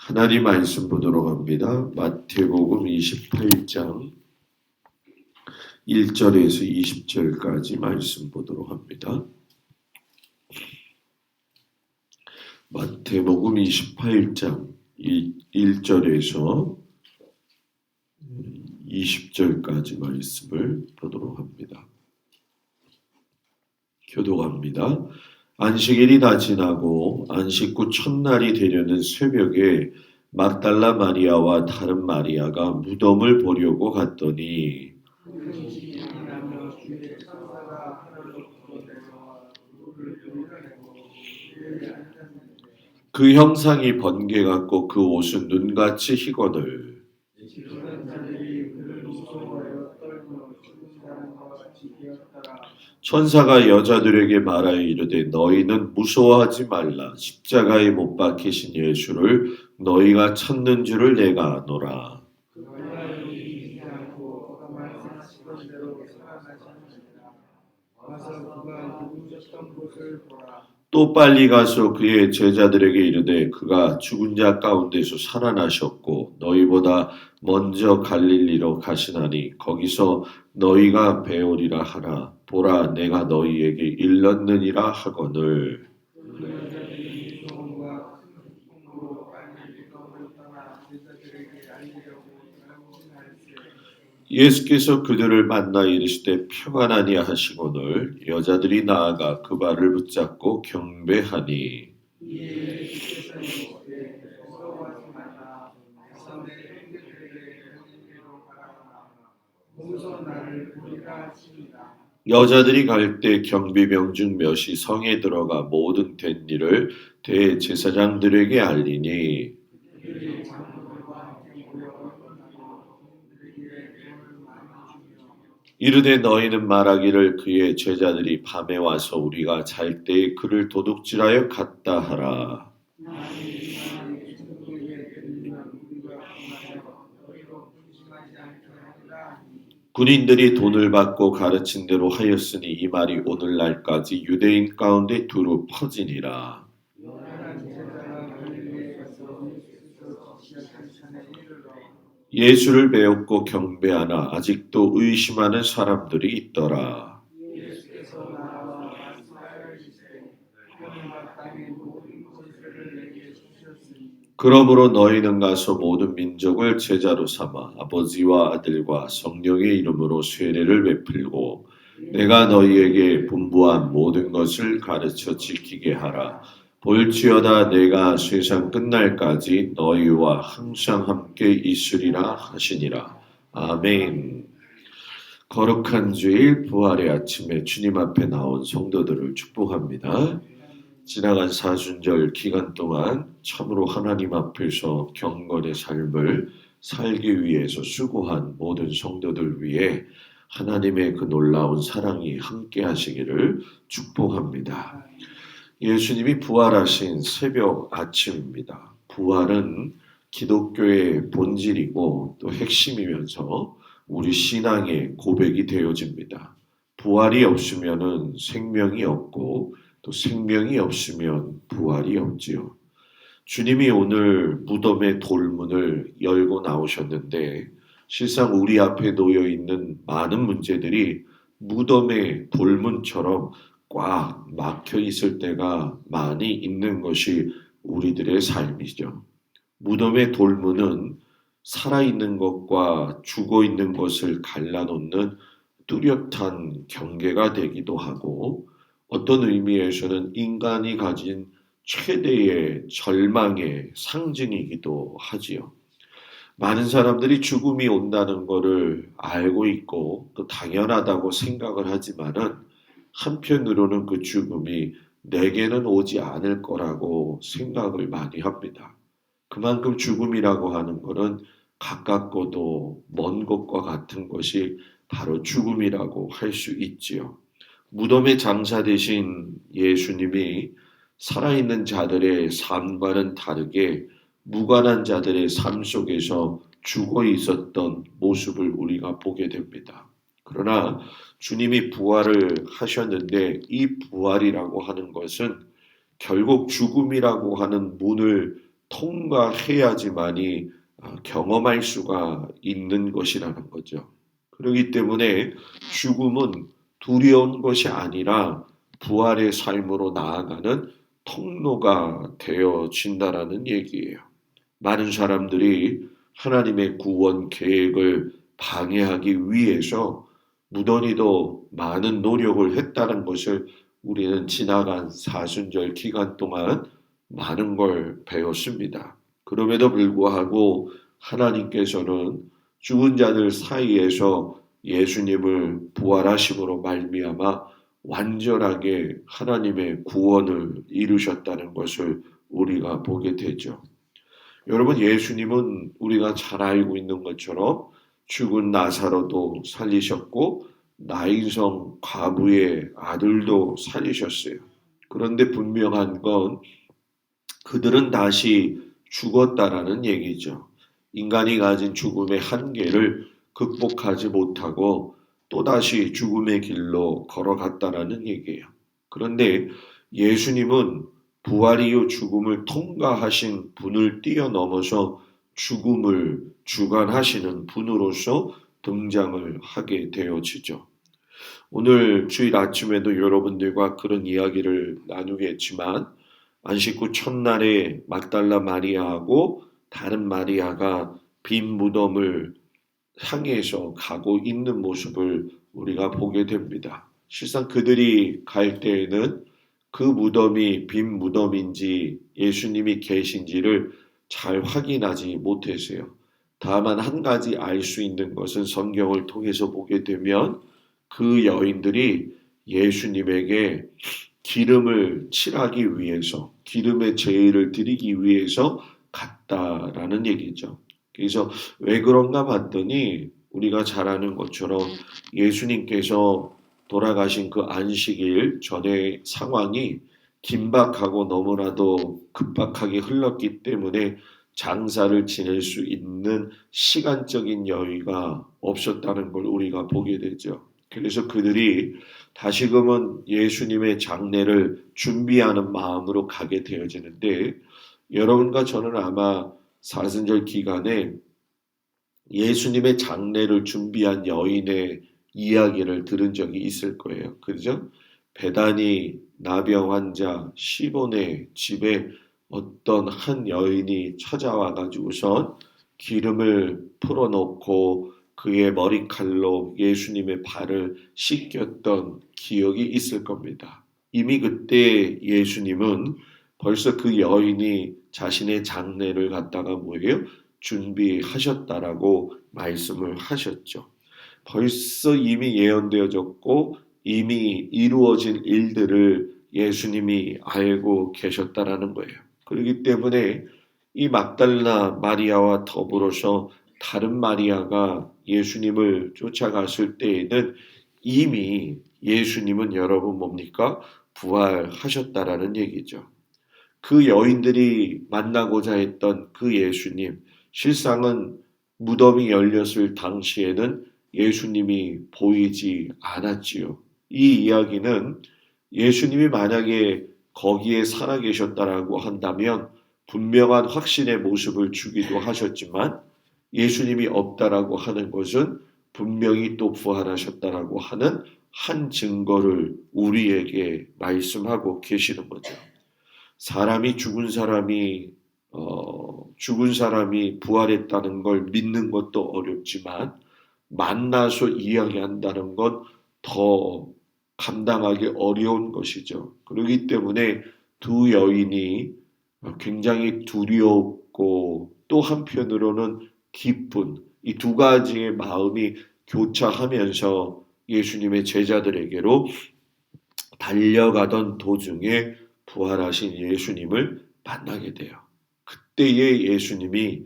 하나님 말씀 보도록 합니다. 마태복음 28장 1절에서 20절까지 말씀 보도록 합니다. 마태복음 28장 1절에서 20절까지 말씀을 보도록 합니다. 교독합니다. 안식일이 다 지나고 안식 후 첫날이 되려는 새벽에 막달라 마리아와 다른 마리아가 무덤을 보려고 갔더니 그 형상이 번개 같고 그 옷은 눈같이 희거늘 천사가 여자들에게 말하여 이르되 너희는 무서워하지 말라. 십자가에 못 박히신 예수를 너희가 찾는 줄을 내가 아노라. 또 빨리 가서 그의 제자들에게 이르되 그가 죽은 자 가운데서 살아나셨고 너희보다 먼저 갈릴리로 가시나니 거기서 너희가 배우리라 하라. 보라 내가 너희에게 일렀느니라 하거늘. 예수께서 그들을 만나 이르시되 평안하니 하시거늘 여자들이 나아가 그 발을 붙잡고 경배하니 여자들이 갈 때 경비병 중 몇이 성에 들어가 모든 된 일을 대제사장들에게 알리니 이르되 너희는 말하기를 그의 제자들이 밤에 와서 우리가 잘 때에 그를 도둑질하여 갔다 하라. 군인들이 돈을 받고 가르친 대로 하였으니 이 말이 오늘날까지 유대인 가운데 두루 퍼지니라. 예수를 배웠고 경배하나 아직도 의심하는 사람들이 있더라. 그러므로 너희는 가서 모든 민족을 제자로 삼아 아버지와 아들과 성령의 이름으로 세례를 베풀고 내가 너희에게 분부한 모든 것을 가르쳐 지키게 하라. 볼지어다 내가 세상 끝날까지 너희와 항상 함께 있으리라 하시니라. 아멘. 거룩한 주일 부활의 아침에 주님 앞에 나온 성도들을 축복합니다. 지나간 사순절 기간 동안 참으로 하나님 앞에서 경건의 삶을 살기 위해서 수고한 모든 성도들 위해 하나님의 그 놀라운 사랑이 함께 하시기를 축복합니다. 예수님이 부활하신 새벽 아침입니다. 부활은 기독교의 본질이고 또 핵심이면서 우리 신앙의 고백이 되어집니다. 부활이 없으면 생명이 없고 또 생명이 없으면 부활이 없지요. 주님이 오늘 무덤의 돌문을 열고 나오셨는데 실상 우리 앞에 놓여 있는 많은 문제들이 무덤의 돌문처럼 꽉 막혀 있을 때가 많이 있는 것이 우리들의 삶이죠. 무덤의 돌문은 살아있는 것과 죽어있는 것을 갈라놓는 뚜렷한 경계가 되기도 하고 어떤 의미에서는 인간이 가진 최대의 절망의 상징이기도 하지요. 많은 사람들이 죽음이 온다는 것을 알고 있고 또 당연하다고 생각을 하지만은 한편으로는 그 죽음이 내게는 오지 않을 거라고 생각을 많이 합니다. 그만큼 죽음이라고 하는 것은 가깝고도 먼 것과 같은 것이 바로 죽음이라고 할 수 있지요. 무덤의 장사 되신 예수님이 살아있는 자들의 삶과는 다르게 무관한 자들의 삶 속에서 죽어 있었던 모습을 우리가 보게 됩니다. 그러나 주님이 부활을 하셨는데 이 부활이라고 하는 것은 결국 죽음이라고 하는 문을 통과해야지만이 경험할 수가 있는 것이라는 거죠. 그렇기 때문에 죽음은 두려운 것이 아니라 부활의 삶으로 나아가는 통로가 되어진다라는 얘기예요. 많은 사람들이 하나님의 구원 계획을 방해하기 위해서 무던히도 많은 노력을 했다는 것을 우리는 지나간 사순절 기간 동안 많은 걸 배웠습니다. 그럼에도 불구하고 하나님께서는 죽은 자들 사이에서 예수님을 부활하심으로 말미암아 완전하게 하나님의 구원을 이루셨다는 것을 우리가 보게 되죠. 여러분, 예수님은 우리가 잘 알고 있는 것처럼 죽은 나사로도 살리셨고 나인성 과부의 아들도 살리셨어요. 그런데 분명한 건 그들은 다시 죽었다라는 얘기죠. 인간이 가진 죽음의 한계를 극복하지 못하고 또다시 죽음의 길로 걸어갔다라는 얘기예요. 그런데 예수님은 부활 이후 죽음을 통과하신 분을 뛰어넘어서 죽음을 주관하시는 분으로서 등장을 하게 되어지죠. 오늘 주일 아침에도 여러분들과 그런 이야기를 나누겠지만 안식 후 첫날에 막달라 마리아하고 다른 마리아가 빈 무덤을 향해서 가고 있는 모습을 우리가 보게 됩니다. 실상 그들이 갈 때에는 그 무덤이 빈 무덤인지 예수님이 계신지를 잘 확인하지 못했어요. 다만 한 가지 알 수 있는 것은 성경을 통해서 보게 되면 그 여인들이 예수님에게 기름을 칠하기 위해서, 기름의 제의를 드리기 위해서 갔다라는 얘기죠. 그래서 왜 그런가 봤더니 우리가 잘 아는 것처럼 예수님께서 돌아가신 그 안식일 전의 상황이 긴박하고 너무나도 급박하게 흘렀기 때문에 장사를 지낼 수 있는 시간적인 여유가 없었다는 걸 우리가 보게 되죠. 그래서 그들이 다시금은 예수님의 장례를 준비하는 마음으로 가게 되어지는데 여러분과 저는 아마 사순절 기간에 예수님의 장례를 준비한 여인의 이야기를 들은 적이 있을 거예요. 그죠? 베다니 나병 환자 시몬의 집에 어떤 한 여인이 찾아와 가지고선 기름을 풀어놓고 그의 머리칼로 예수님의 발을 씻겼던 기억이 있을 겁니다. 이미 그때 예수님은 벌써 그 여인이 자신의 장례를 갖다가 뭐예요? 준비하셨다라고 말씀을 하셨죠. 벌써 이미 예언되어졌고 이미 이루어진 일들을 예수님이 알고 계셨다라는 거예요. 그렇기 때문에 이 막달라 마리아와 더불어서 다른 마리아가 예수님을 쫓아갔을 때에는 이미 예수님은 여러분 뭡니까? 부활하셨다라는 얘기죠. 그 여인들이 만나고자 했던 그 예수님, 실상은 무덤이 열렸을 당시에는 예수님이 보이지 않았지요. 이 이야기는 예수님이 만약에 거기에 살아계셨다라고 한다면 분명한 확신의 모습을 주기도 하셨지만 예수님이 없다라고 하는 것은 분명히 또 부활하셨다라고 하는 한 증거를 우리에게 말씀하고 계시는 거죠. 사람이 죽은 사람이 부활했다는 걸 믿는 것도 어렵지만 만나서 이야기한다는 건 더 감당하기 어려운 것이죠. 그렇기 때문에 두 여인이 굉장히 두렵고 또 한편으로는 기쁜 이 두 가지의 마음이 교차하면서 예수님의 제자들에게로 달려가던 도중에 부활하신 예수님을 만나게 돼요. 그때의 예수님이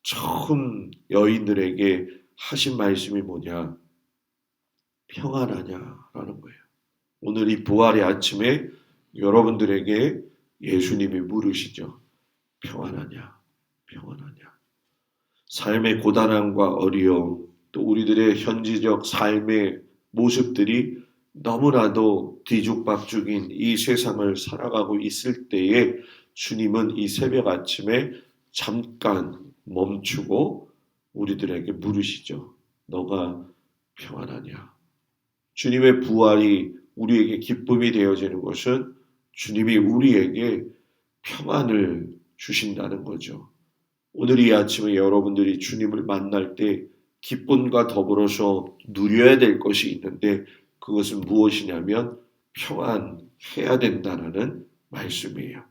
처음 여인들에게 하신 말씀이 뭐냐? 평안하냐라는 거예요. 오늘 이 부활의 아침에 여러분들에게 예수님이 물으시죠. 평안하냐? 평안하냐? 삶의 고단함과 어려움, 또 우리들의 현지적 삶의 모습들이 너무나도 뒤죽박죽인 이 세상을 살아가고 있을 때에 주님은 이 새벽 아침에 잠깐 멈추고 우리들에게 물으시죠. 너가 평안하냐? 주님의 부활이 우리에게 기쁨이 되어지는 것은 주님이 우리에게 평안을 주신다는 거죠. 오늘 이 아침에 여러분들이 주님을 만날 때 기쁨과 더불어서 누려야 될 것이 있는데 그것은 무엇이냐면 평안해야 된다는 말씀이에요.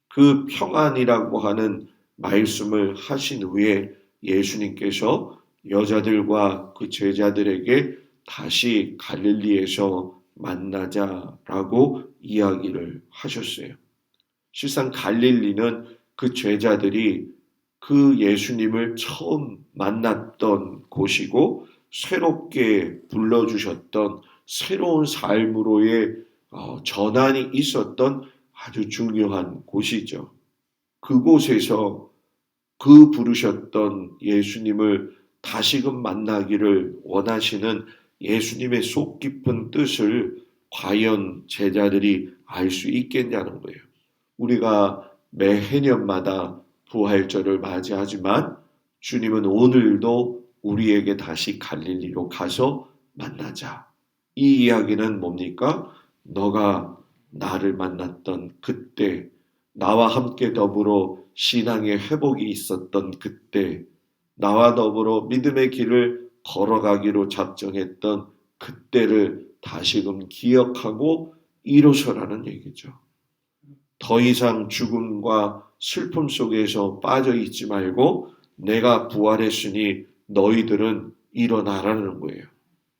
그 평안이라고 하는 말씀을 하신 후에 예수님께서 여자들과 그 제자들에게 다시 갈릴리에서 만나자라고 이야기를 하셨어요. 실상 갈릴리는 그 제자들이 그 예수님을 처음 만났던 곳이고 새롭게 불러주셨던 새로운 삶으로의 전환이 있었던 아주 중요한 곳이죠. 그곳에서 그 부르셨던 예수님을 다시금 만나기를 원하시는 예수님의 속 깊은 뜻을 과연 제자들이 알 수 있겠냐는 거예요. 우리가 매 해년마다 부활절을 맞이하지만 주님은 오늘도 우리에게 다시 갈릴리로 가서 만나자. 이 이야기는 뭡니까? 너가 나를 만났던 그때, 나와 함께 더불어 신앙의 회복이 있었던 그때, 나와 더불어 믿음의 길을 걸어가기로 작정했던 그때를 다시금 기억하고 일어서라는 얘기죠. 더 이상 죽음과 슬픔 속에서 빠져 있지 말고 내가 부활했으니 너희들은 일어나라는 거예요.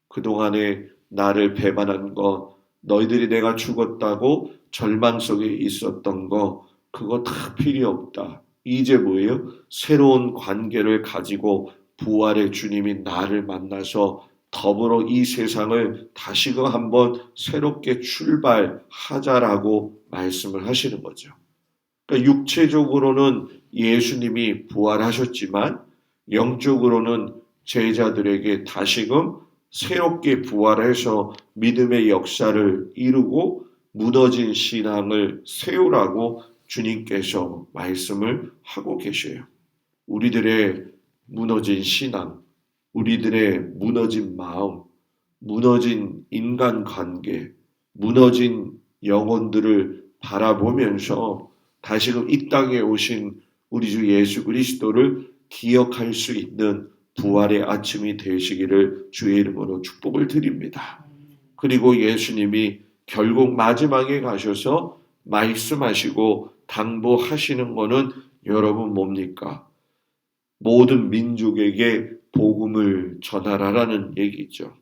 그동안에 나를 배반한 거, 너희들이 내가 죽었다고 절망 속에 있었던 거, 그거 다 필요 없다. 이제 뭐예요? 새로운 관계를 가지고 부활의 주님이 나를 만나서 더불어 이 세상을 다시금 한번 새롭게 출발하자라고 말씀을 하시는 거죠. 그러니까 육체적으로는 예수님이 부활하셨지만 영적으로는 제자들에게 다시금 새롭게 부활해서 믿음의 역사를 이루고 무너진 신앙을 세우라고 주님께서 말씀을 하고 계셔요. 우리들의 무너진 신앙, 우리들의 무너진 마음, 무너진 인간관계, 무너진 영혼들을 바라보면서 다시금 이 땅에 오신 우리 주 예수 그리스도를 기억할 수 있는 부활의 아침이 되시기를 주의 이름으로 축복을 드립니다. 그리고 예수님이 결국 마지막에 가셔서 말씀하시고 당부하시는 것은 여러분 뭡니까? 모든 민족에게 복음을 전하라라는 얘기죠.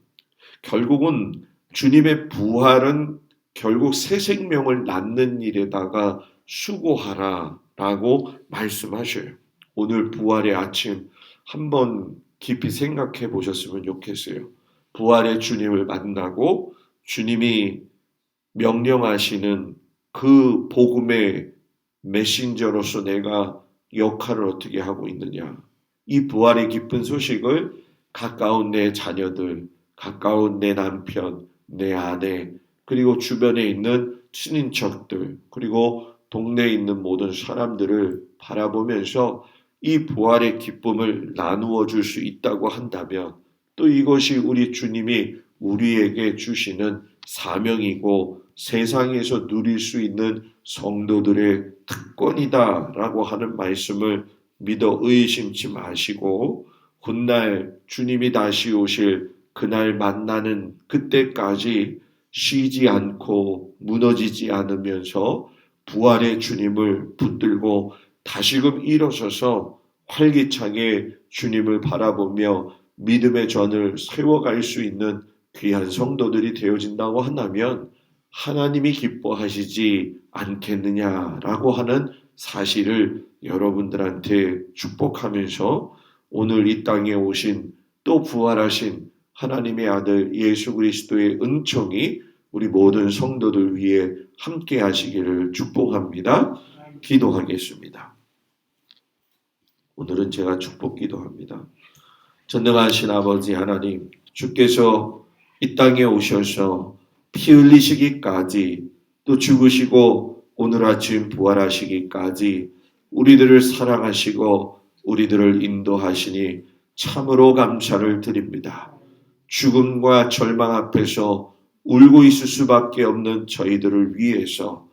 결국은 주님의 부활은 결국 새 생명을 낳는 일에다가 수고하라라고 말씀하셔요. 오늘 부활의 아침 한번 깊이 생각해 보셨으면 좋겠어요. 부활의 주님을 만나고 주님이 명령하시는 그 복음의 메신저로서 내가 역할을 어떻게 하고 있느냐. 이 부활의 기쁜 소식을 가까운 내 자녀들, 가까운 내 남편, 내 아내, 그리고 주변에 있는 친인척들, 그리고 동네에 있는 모든 사람들을 바라보면서 이 부활의 기쁨을 나누어 줄 수 있다고 한다면 또 이것이 우리 주님이 우리에게 주시는 사명이고 세상에서 누릴 수 있는 성도들의 특권이다라고 하는 말씀을 믿어 의심치 마시고 훗날 주님이 다시 오실 그날 만나는 그때까지 쉬지 않고 무너지지 않으면서 부활의 주님을 붙들고 다시금 일어서서 활기차게 주님을 바라보며 믿음의 전을 세워갈 수 있는 귀한 성도들이 되어진다고 한다면 하나님이 기뻐하시지 않겠느냐라고 하는 사실을 여러분들한테 축복하면서 오늘 이 땅에 오신 또 부활하신 하나님의 아들 예수 그리스도의 은총이 우리 모든 성도들 위해 함께 하시기를 축복합니다. 기도하겠습니다. 오늘은 제가 축복 기도합니다. 전능하신 아버지 하나님, 주께서 이 땅에 오셔서 피 흘리시기까지 또 죽으시고 오늘 아침 부활하시기까지 우리들을 사랑하시고 우리들을 인도하시니 참으로 감사를 드립니다. 죽음과 절망 앞에서 울고 있을 수밖에 없는 저희들을 위해서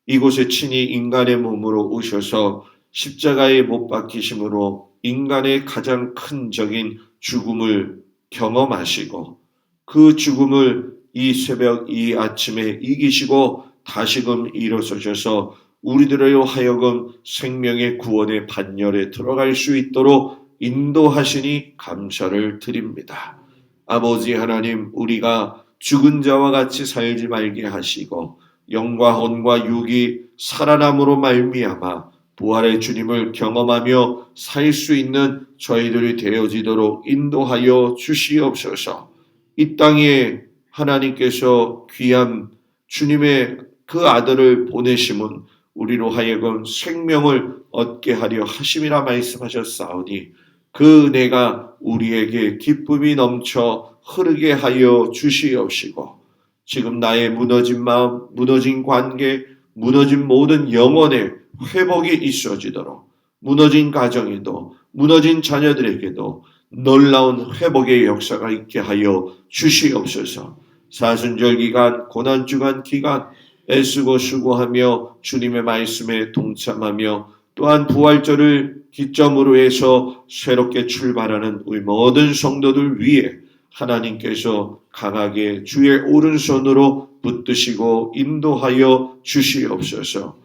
이곳에 친히 인간의 몸으로 오셔서 십자가에 못 박히심으로 인간의 가장 큰 적인 죽음을 경험하시고 그 죽음을 이 새벽 이 아침에 이기시고 다시금 일어서셔서 우리들로 하여금 생명의 구원의 반열에 들어갈 수 있도록 인도하시니 감사를 드립니다. 아버지 하나님, 우리가 죽은 자와 같이 살지 말게 하시고 영과 혼과 육이 살아남으로 말미암아 부활의 주님을 경험하며 살 수 있는 저희들이 되어지도록 인도하여 주시옵소서. 이 땅에 하나님께서 귀한 주님의 그 아들을 보내심은 우리로 하여금 생명을 얻게 하려 하심이라 말씀하셨사오니 그 은혜가 우리에게 기쁨이 넘쳐 흐르게 하여 주시옵시고 지금 나의 무너진 마음, 무너진 관계, 무너진 모든 영혼의 회복이 있어지도록 무너진 가정에도 무너진 자녀들에게도 놀라운 회복의 역사가 있게 하여 주시옵소서. 사순절 기간, 고난주간 기간 애쓰고 수고하며 주님의 말씀에 동참하며 또한 부활절을 기점으로 해서 새롭게 출발하는 우리 모든 성도들 위해 하나님께서 강하게 주의 오른손으로 붙드시고 인도하여 주시옵소서.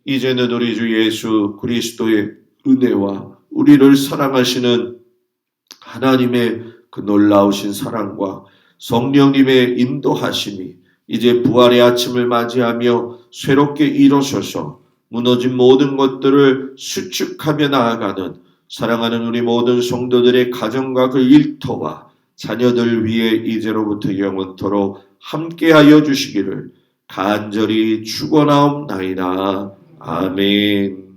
이제는 우리 주 예수 그리스도의 은혜와 우리를 사랑하시는 하나님의 그 놀라우신 사랑과 성령님의 인도하심이 이제 부활의 아침을 맞이하며 새롭게 일어서서 무너진 모든 것들을 수축하며 나아가는 사랑하는 우리 모든 성도들의 가정과 그 일터와 자녀들 위해 이제로부터 영원토록 함께하여 주시기를 간절히 축원하옵나이다. 아멘.